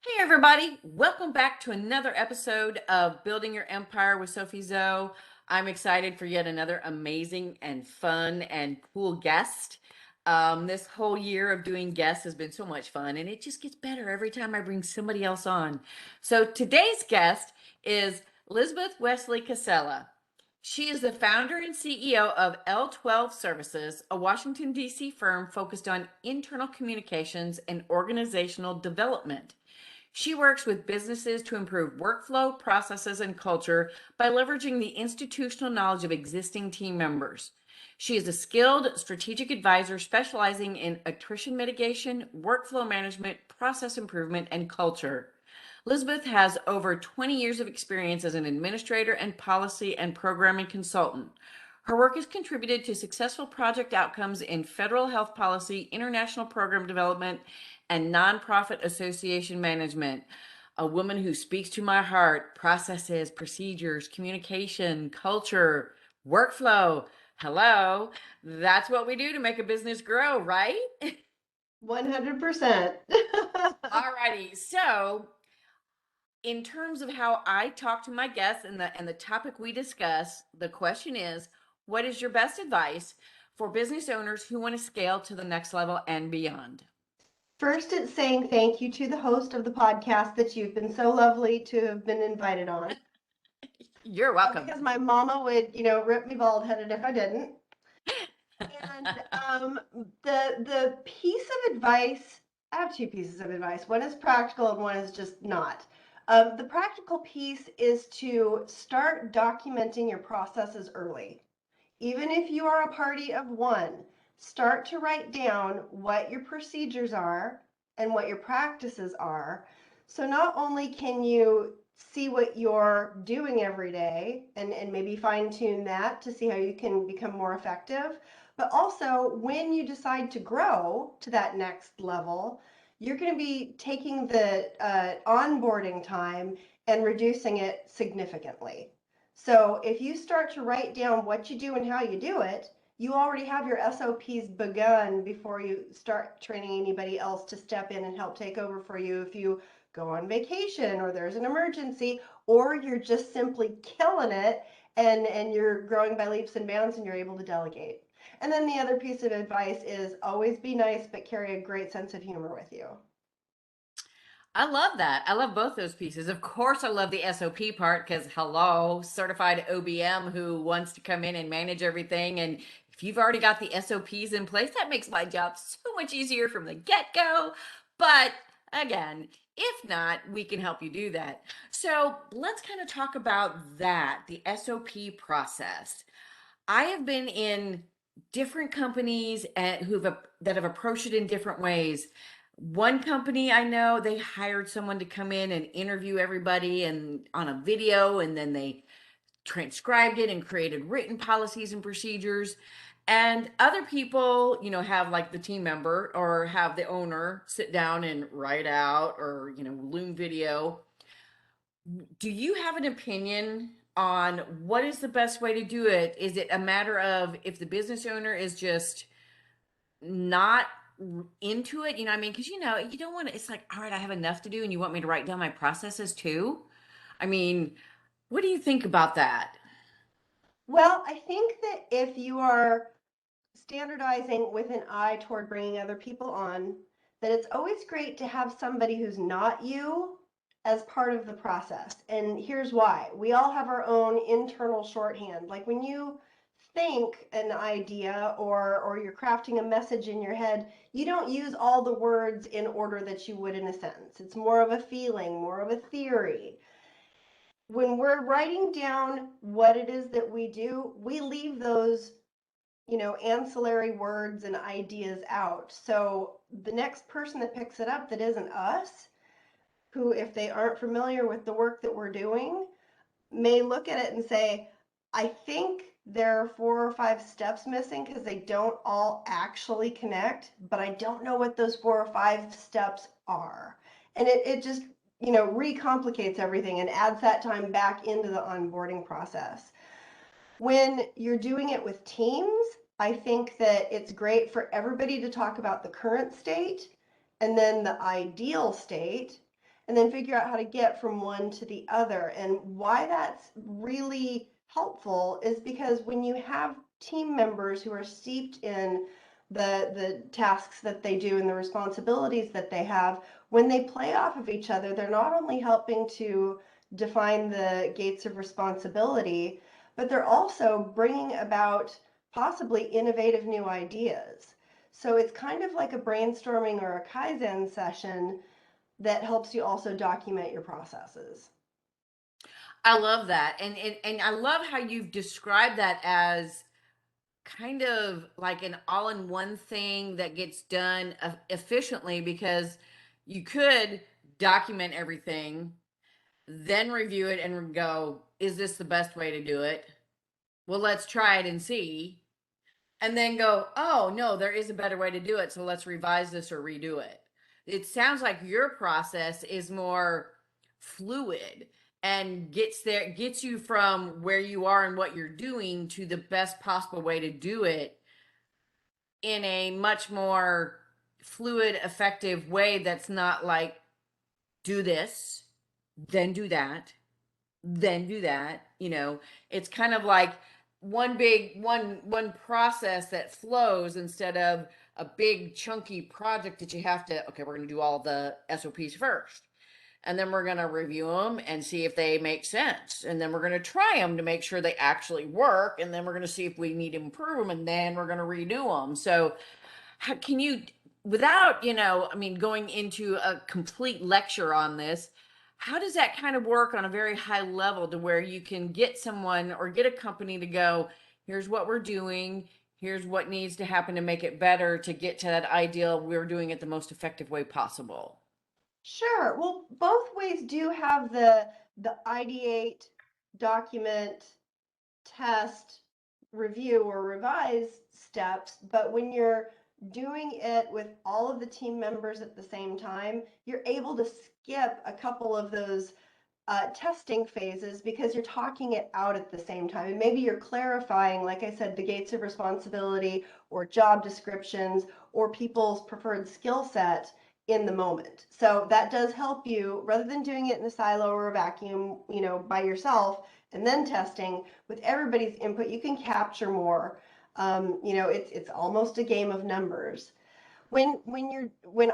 Hey everybody, welcome back to another episode of Building Your Empire with SophieZo. I'm excited for yet another amazing and fun and cool guest. This whole year of doing guests has been so much fun, and it just gets better every time I bring somebody else on. So today's guest is Lizabeth Wesely-Casella. She is the founder and CEO of L12 Services, a Washington, D.C. firm focused on internal communications and organizational development. She works with businesses to improve workflow, processes, and culture by leveraging the institutional knowledge of existing team members. She is a skilled strategic advisor specializing in attrition mitigation, workflow management, process improvement, and culture. Lizabeth has over 20 years of experience as an administrator and policy and programming consultant. Her work has contributed to successful project outcomes in federal health policy, international program development, and nonprofit association management. A woman who speaks to my heart, processes, procedures, communication, culture, workflow. Hello, that's what we do to make a business grow, right? 100%. Alrighty, so in terms of how I talk to my guests and the topic we discuss, the question is, what is your best advice for business owners who want to scale to the next level and beyond? First, it's saying thank you to the host of the podcast that you've been so lovely to have been invited on. You're welcome. Because my mama would, rip me bald headed if I didn't. And the piece of advice, I have two pieces of advice. One is practical and one is just not. The practical piece is to start documenting your processes early. Even if you are a party of one, start to write down what your procedures are and what your practices are. So not only can you see what you're doing every day and maybe fine tune that to see how you can become more effective, but also when you decide to grow to that next level, you're going to be taking the onboarding time and reducing it significantly. So if you start to write down what you do and how you do it, you already have your SOPs begun before you start training anybody else to step in and help take over for you if you go on vacation or there's an emergency or you're just simply killing it and you're growing by leaps and bounds and you're able to delegate. And then the other piece of advice is always be nice but carry a great sense of humor with you. I love that. I love both those pieces. Of course, I love the SOP part because, hello, certified OBM who wants to come in and manage everything. And if you've already got the SOPs in place, that makes my job so much easier from the get-go. But again, if not, we can help you do that. So let's kind of talk about that, the SOP process. I have been in different companies that have approached it in different ways. One company I know, they hired someone to come in and interview everybody and on a video, and then they transcribed it and created written policies and procedures. And other people, have like the team member or have the owner sit down and write out or, Loom video. Do you have an opinion on what is the best way to do it? Is it a matter of if the business owner is just not into it, what I mean? Because you don't want to, it's like, all right, I have enough to do, and you want me to write down my processes too? I mean, what do you think about that? Well, I think that if you are standardizing with an eye toward bringing other people on, that it's always great to have somebody who's not you as part of the process. And here's why. We all have our own internal shorthand. Like when you think an idea or you're crafting a message in your head, you don't use all the words in order that you would in a sentence. It's more of a feeling, more of a theory. When we're writing down what it is that we do, we leave those ancillary words and ideas out. So the next person that picks it up that isn't us, who, if they aren't familiar with the work that we're doing, may look at it and say, I think there are 4 or 5 steps missing because they don't all actually connect, but I don't know what those 4 or 5 steps are. And it just, recomplicates everything and adds that time back into the onboarding process. When you're doing it with teams, I think that it's great for everybody to talk about the current state and then the ideal state. and then figure out how to get from one to the other. And why that's really helpful is because when you have team members who are steeped in the tasks that they do and the responsibilities that they have, when they play off of each other, they're not only helping to define the gates of responsibility, but they're also bringing about possibly innovative new ideas. So it's kind of like a brainstorming or a Kaizen session that helps you also document your processes. I love that. And I love how you've described that as kind of like an all-in-one thing that gets done efficiently, because you could document everything, then review it and go, is this the best way to do it? Well, let's try it and see. And then go, oh, no, there is a better way to do it. So let's revise this or redo it. It sounds like your process is more fluid and gets you from where you are and what you're doing to the best possible way to do it in a much more fluid, effective way that's not like, do this, then do that, then do that. It's kind of like one process that flows, instead of a big chunky project that you have to, okay, we're going to do all the SOPs first, and then we're going to review them and see if they make sense, and then we're going to try them to make sure they actually work, and then we're going to see if we need to improve them, and then we're going to redo them. So how can you, without, I mean, going into a complete lecture on this, how does that kind of work on a very high level to where you can get someone or get a company to go, here's what we're doing, here's what needs to happen to make it better, to get to that ideal, we're doing it the most effective way possible? Sure. Well, both ways do have the ideate, document, test, review, or revise steps, but when you're doing it with all of the team members at the same time, you're able to skip a couple of those testing phases because you're talking it out at the same time. And maybe you're clarifying, like I said, the gates of responsibility or job descriptions or people's preferred skill set in the moment. So that does help you, rather than doing it in a silo or a vacuum, by yourself and then testing with everybody's input, you can capture more. It's almost a game of numbers. When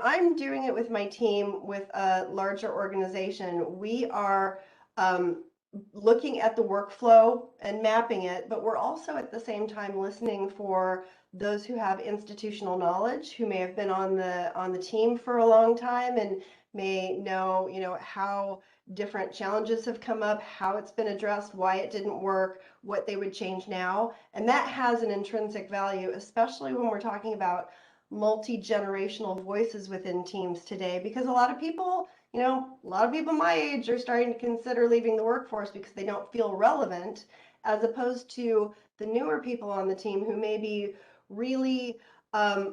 I'm doing it with my team with a larger organization, we are um, looking at the workflow and mapping it, but we're also at the same time listening for those who have institutional knowledge, who may have been on the team for a long time and may know, how different challenges have come up, how it's been addressed, why it didn't work, what they would change now. And that has an intrinsic value, especially when we're talking about multi-generational voices within teams today, because a lot of people my age are starting to consider leaving the workforce because they don't feel relevant, as opposed to the newer people on the team who may be really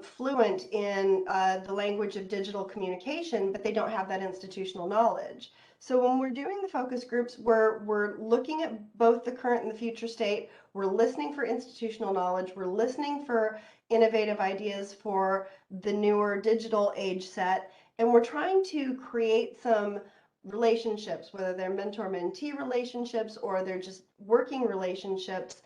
fluent in the language of digital communication, but they don't have that institutional knowledge. So when we're doing the focus groups, we're looking at both the current and the future state. We're listening for institutional knowledge. We're listening for innovative ideas for the newer digital age set. And we're trying to create some relationships, whether they're mentor-mentee relationships or they're just working relationships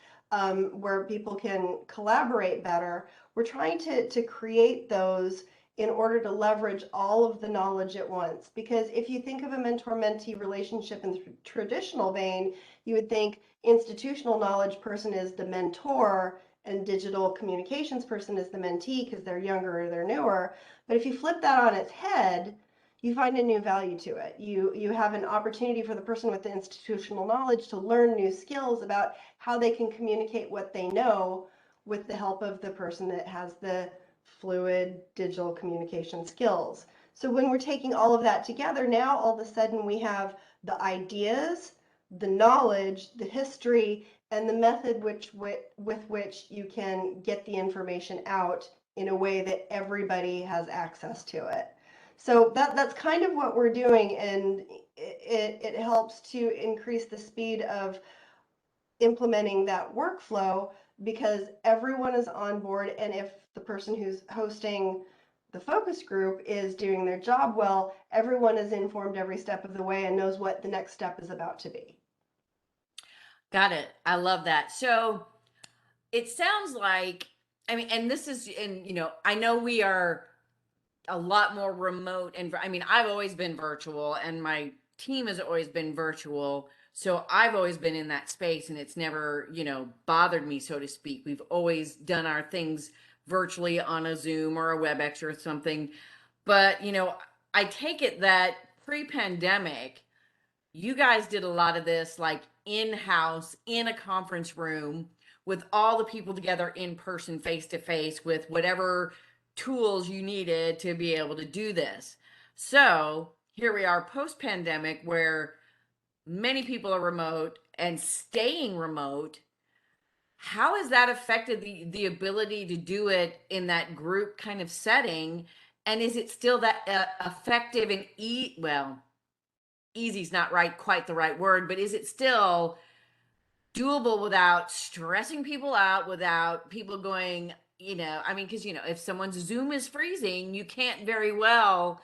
where people can collaborate better. We're trying to create those in order to leverage all of the knowledge at once. Because if you think of a mentor-mentee relationship in the traditional vein, you would think institutional knowledge person is the mentor and digital communications person is the mentee because they're younger or they're newer. But if you flip that on its head, you find a new value to it. You have an opportunity for the person with the institutional knowledge to learn new skills about how they can communicate what they know with the help of the person that has the fluid digital communication skills. So when we're taking all of that together, now all of a sudden we have the ideas, the knowledge, the history, and the method with which you can get the information out in a way that everybody has access to it. So that's kind of what we're doing, and it helps to increase the speed of implementing that workflow because everyone is on board. And if the person who's hosting the focus group is doing their job well, everyone is informed every step of the way and knows what the next step is about to be. Got it. I love that. So it sounds like, I mean, and this is, and I know we are a lot more remote, and I mean, I've always been virtual and my team has always been virtual. So I've always been in that space and it's never, bothered me, so to speak. We've always done our things virtually on a Zoom or a WebEx or something. But, I take it that pre-pandemic, you guys did a lot of this like in-house in a conference room with all the people together in person, face to face, with whatever tools you needed to be able to do this. So here we are post pandemic, where many people are remote and staying remote. How has that affected the ability to do it in that group kind of setting? And is it still that effective and well, easy's not quite the right word, but is it still doable without stressing people out, without people going, I mean, because, if someone's Zoom is freezing, you can't very well,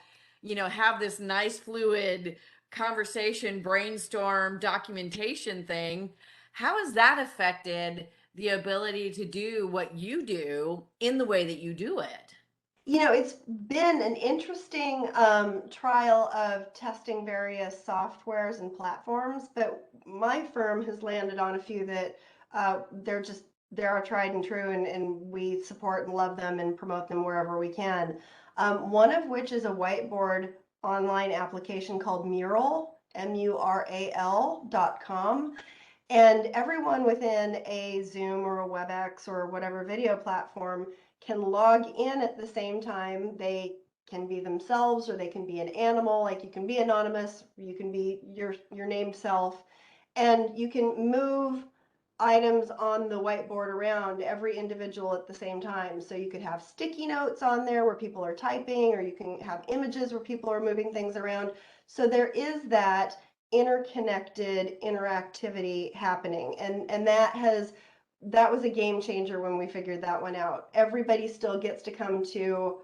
have this nice fluid conversation, brainstorm, documentation thing. How has that affected the ability to do what you do in the way that you do it? It's been an interesting trial of testing various softwares and platforms, but my firm has landed on a few that they're tried and true, and we support and love them and promote them wherever we can. One of which is a whiteboard online application called Mural, mural.com. And everyone within a Zoom or a WebEx or whatever video platform can log in at the same time. They can be themselves or they can be an animal, like you can be anonymous, you can be your named self, and you can move items on the whiteboard around every individual at the same time. So you could have sticky notes on there where people are typing, or you can have images where people are moving things around. So there is that interconnected interactivity happening, and that was a game changer when we figured that one out. Everybody still gets to come to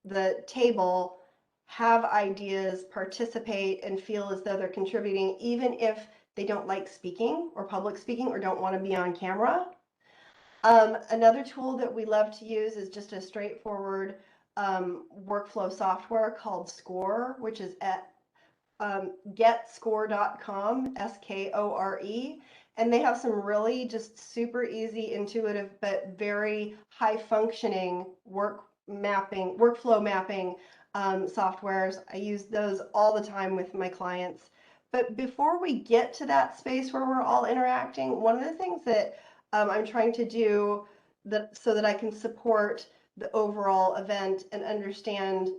the table, have ideas, participate, and feel as though they're contributing, even if they don't like speaking or public speaking or don't want to be on camera. Another tool that we love to use is just a straightforward workflow software called Score, which is at getscore.com, SKORE. And they have some really just super easy, intuitive, but very high functioning workflow mapping softwares. I use those all the time with my clients. But before we get to that space where we're all interacting, one of the things that I'm trying to do so that I can support the overall event and understand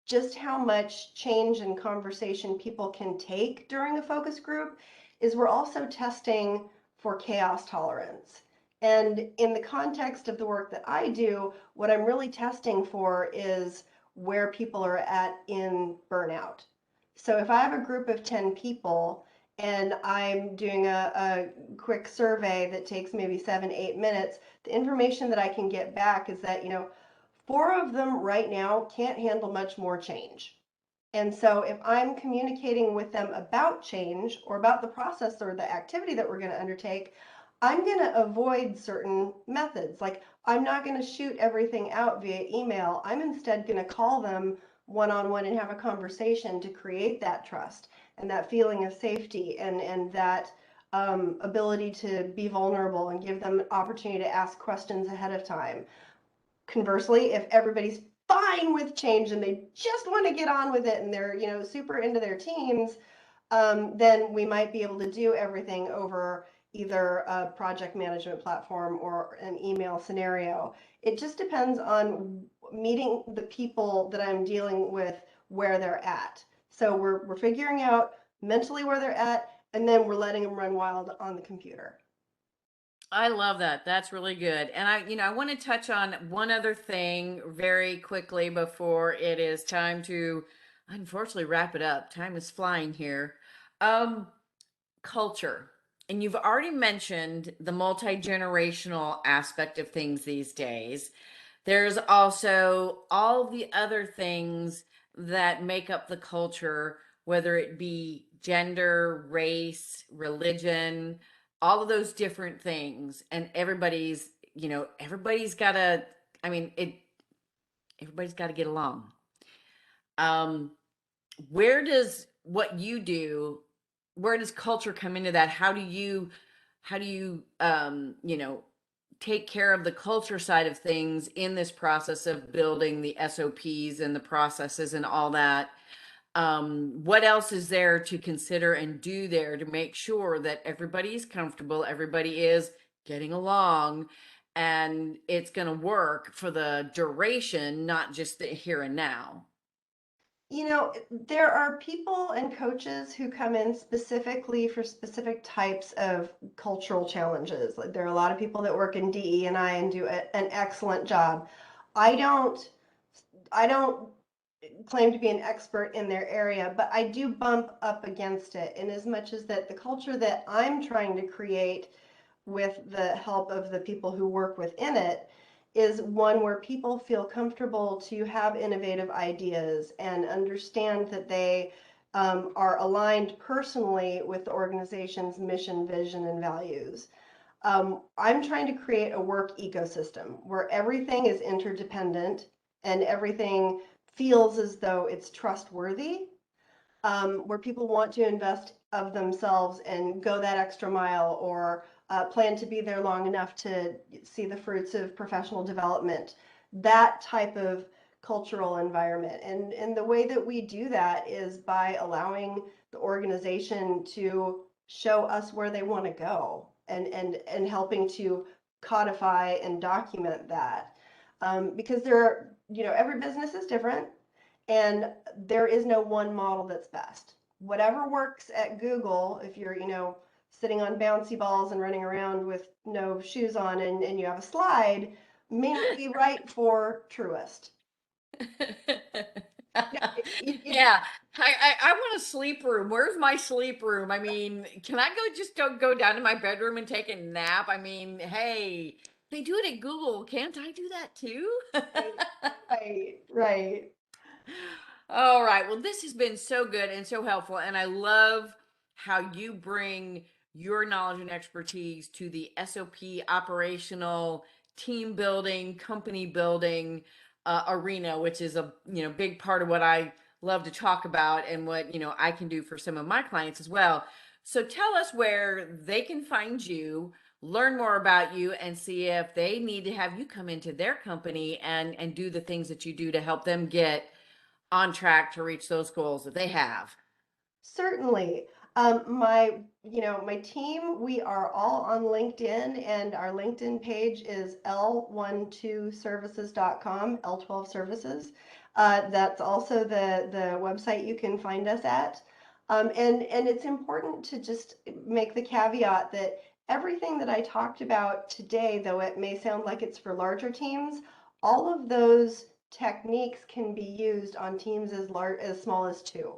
just how much change and conversation people can take during a focus group is we're also testing for chaos tolerance. And in the context of the work that I do, what I'm really testing for is where people are at in burnout. So if I have a group of 10 people and I'm doing a quick survey that takes maybe 7-8 minutes, the information that I can get back is that, 4 of them right now can't handle much more change. And so if I'm communicating with them about change or about the process or the activity that we're going to undertake, I'm going to avoid certain methods. Like, I'm not going to shoot everything out via email. I'm instead going to call them one-on-one and have a conversation to create that trust and that feeling of safety and that ability to be vulnerable and give them an opportunity to ask questions ahead of time. Conversely, if everybody's fine with change and they just want to get on with it and they're, super into their teams, then we might be able to do everything over either a project management platform or an email scenario. It just depends on meeting the people that I'm dealing with where they're at. So we're figuring out mentally where they're at, and then we're letting them run wild on the computer. I love that. That's really good. And I want to touch on one other thing very quickly before it is time to unfortunately wrap it up. Time is flying here. Um, Culture. And you've already mentioned the multi-generational aspect of things these days. There's also all the other things that make up the culture, whether it be gender, race, religion, all of those different things. And everybody's got to, I mean, everybody's got to get along. Um, where does what you do, where does culture come into that? How do you take care of the culture side of things in this process of building the SOPs and the processes and all that? What else is there to consider and do there to make sure that everybody is comfortable, everybody is getting along, and it's going to work for the duration, not just the here and now? There are people and coaches who come in specifically for specific types of cultural challenges. Like there are a lot of people that work in DE&I and do an excellent job. I don't I don't claim to be an expert in their area, but I do bump up against it in as much as that the culture that I'm trying to create with the help of the people who work within it is one where people feel comfortable to have innovative ideas and understand that they are aligned personally with the organization's mission, vision, and values. I'm trying to create a work ecosystem where everything is interdependent and everything feels as though it's trustworthy, where people want to invest of themselves and go that extra mile or plan to be there long enough to see the fruits of professional development. That type of cultural environment. And the way that we do that is by allowing the organization to show us where they want to go and helping to codify and document that. Because every business is different and there is no one model that's best. Whatever works at Google, if you're, sitting on bouncy balls and running around with no shoes on and you have a slide, may not be right for Truist. Yeah, Yeah, I want a sleep room. Where's my sleep room? I mean, can I go down to my bedroom and take a nap? I mean, hey, they do it at Google. Can't I do that too? right, right. All right. Well, this has been so good and so helpful. And I love how you bring your knowledge and expertise to the SOP operational team building, company building arena, which is a big part of what I love to talk about and what I can do for some of my clients as well. So tell us where they can find you, learn more about you, and see if they need to have you come into their company and do the things that you do to help them get on track to reach those goals that they have. Certainly. My team, we are all on LinkedIn, and our LinkedIn page is l12services.com, L12 Services. That's also the website you can find us at. And it's important to just make the caveat that everything that I talked about today, though it may sound like it's for larger teams, all of those techniques can be used on teams as small as two.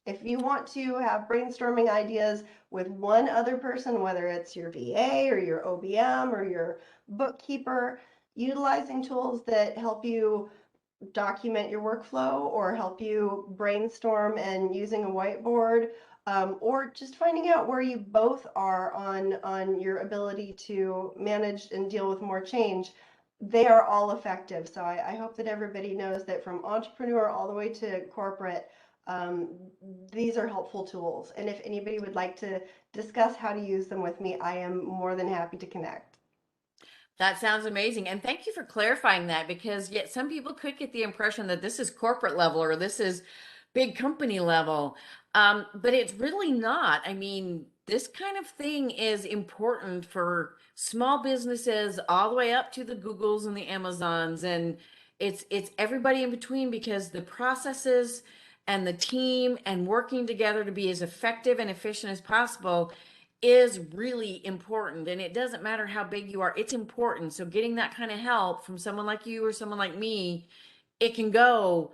If you want to have brainstorming ideas with one other person, whether it's your VA or your OBM or your bookkeeper, utilizing tools that help you document your workflow or help you brainstorm and using a whiteboard, or just finding out where you both are on your ability to manage and deal with more change, they are all effective. So I hope that everybody knows that from entrepreneur all the way to corporate, um, these are helpful tools. And if anybody would like to discuss how to use them with me, I am more than happy to connect. That sounds amazing. And thank you for clarifying that, because yet some people could get the impression that this is corporate level or this is big company level. But it's really not. I mean, this kind of thing is important for small businesses all the way up to the Googles and the Amazons, and it's everybody in between, because the processes and the team and working together to be as effective and efficient as possible is really important. And it doesn't matter how big you are, it's important. So getting that kind of help from someone like you or someone like me, it can go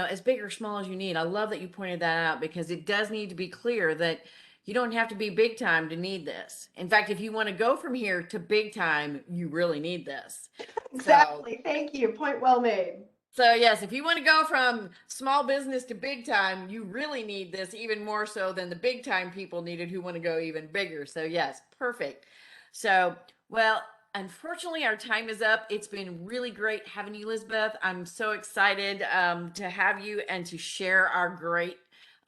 as big or small as you need. I love that you pointed that out, because it does need to be clear that You don't have to be big time to need this. In fact, if you want to go from here to big time, you really need this. So, Exactly. Thank you. Point well made. so yes, if you want to go from small business to big time, you really need this even more so than the big time people needed who want to go even bigger. So yes, perfect. So, well, unfortunately, our time is up. It's been really great having you, Lizabeth. I'm so excited to have you and to share our great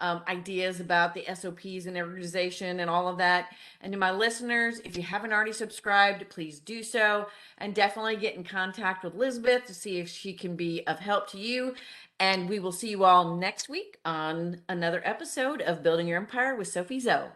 ideas about the SOPs and organization and all of that. And to my listeners, if you haven't already subscribed, please do so. And definitely get in contact with Lizabeth to see if she can be of help to you. And we will see you all next week on another episode of Building Your Empire with SophieZo.